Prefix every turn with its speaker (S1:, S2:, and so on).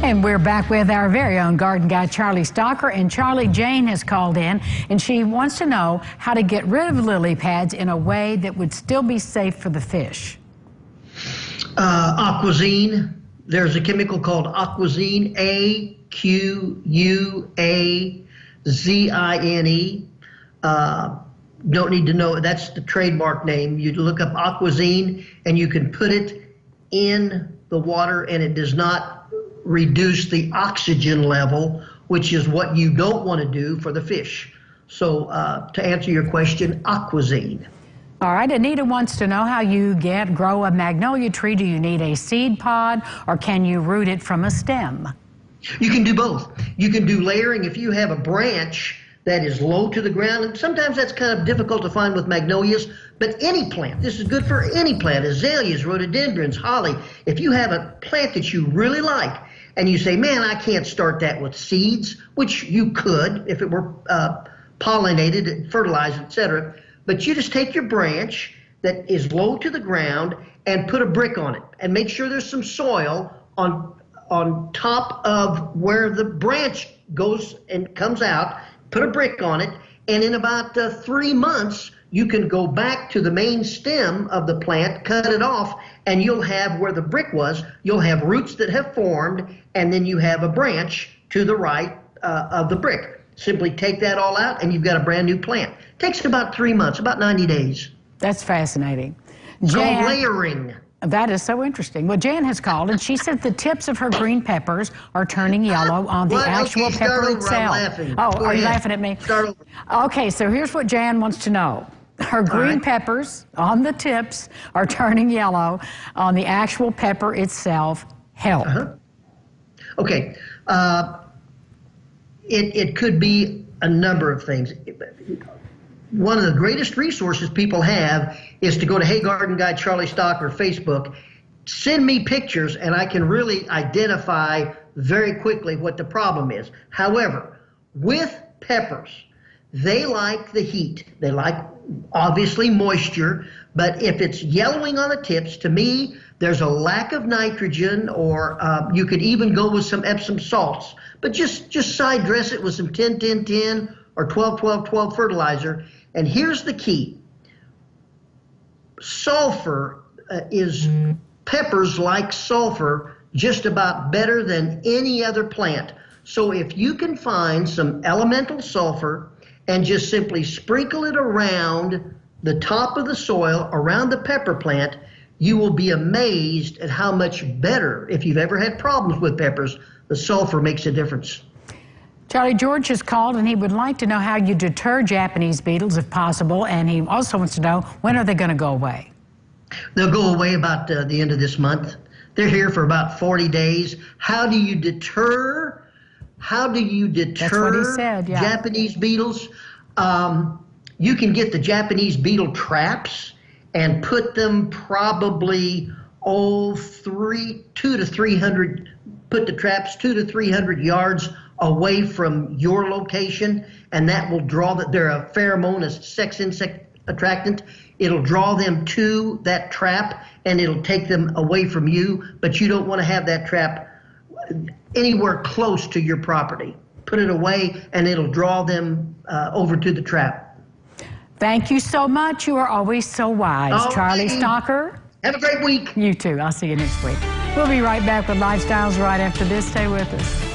S1: And we're back with our very own garden guy, Charlie Stalker. And Charlie, Jane has called in, and she wants to know how to get rid of lily pads in a way that would still be safe for the fish.
S2: Aquazine. There's a chemical called Aquazine, Aquazine. Don't need to know, that's the trademark name. You look up Aquazine and you can put it in the water and it does not reduce the oxygen level, which is what you don't want to do for the fish. So to answer your question, Aquazine.
S1: All right, Anita wants to know how you grow a magnolia tree. Do you need a seed pod or can you root it from a stem?
S2: You can do both. You can do layering if you have a branch that is low to the ground, and sometimes that's kind of difficult to find with magnolias, but any plant, this is good for any plant, azaleas, rhododendrons, holly. If you have a plant that you really like and you say, man, I can't start that with seeds, which you could if it were pollinated, fertilized, etc., but you just take your branch that is low to the ground and put a brick on it and make sure there's some soil on top of where the branch goes and comes out. Put a brick on it, and in about 3 months, you can go back to the main stem of the plant, cut it off, and you'll have where the brick was, you'll have roots that have formed, and then you have a branch to the right of the brick. Simply take that all out, and you've got a brand new plant. Takes about 3 months, about 90 days.
S1: That's fascinating.
S2: It's called layering.
S1: That is so interesting. Well, Jan has called, and she said the tips of her green peppers are turning yellow on the actual pepper itself. Oh, are you laughing at me?
S2: Start over.
S1: Okay, so here's what Jan wants to know. Her green peppers on the tips are turning yellow on the actual pepper itself. Help.
S2: Okay. It could be a number of things. One of the greatest resources people have is to go to Hey Garden Guy Charlie Stalker Facebook, send me pictures, and I can really identify very quickly what the problem is. However, with peppers, they like the heat. They like, obviously, moisture, but if it's yellowing on the tips, to me, there's a lack of nitrogen, or you could even go with some Epsom salts, but just side dress it with some 10-10-10 or 12-12-12 fertilizer. And here's the key. Sulfur peppers like sulfur just about better than any other plant. So if you can find some elemental sulfur and just simply sprinkle it around the top of the soil, around the pepper plant, you will be amazed at how much better, if you've ever had problems with peppers, the sulfur makes a difference.
S1: Charlie, George has called and he would like to know how you deter Japanese beetles if possible, and he also wants to know when are they going to go away?
S2: They'll go away about the end of this month. They're here for about 40 days. How do you deter? That's what he said, yeah. Japanese beetles? You can get the Japanese beetle traps and put them probably 200 to 300. Put the traps 200 to 300 yards away from your location, and that will draw that. They're a pheromone, a sex insect attractant. It'll draw them to that trap, and it'll take them away from you, but you don't want to have that trap anywhere close to your property. Put it away, and it'll draw them over to the trap.
S1: Thank you so much. You are always so wise. Charlie Stalker.
S2: Have a great week.
S1: You too. I'll see you next week. We'll be right back with Lifestyles right after this. Stay with us.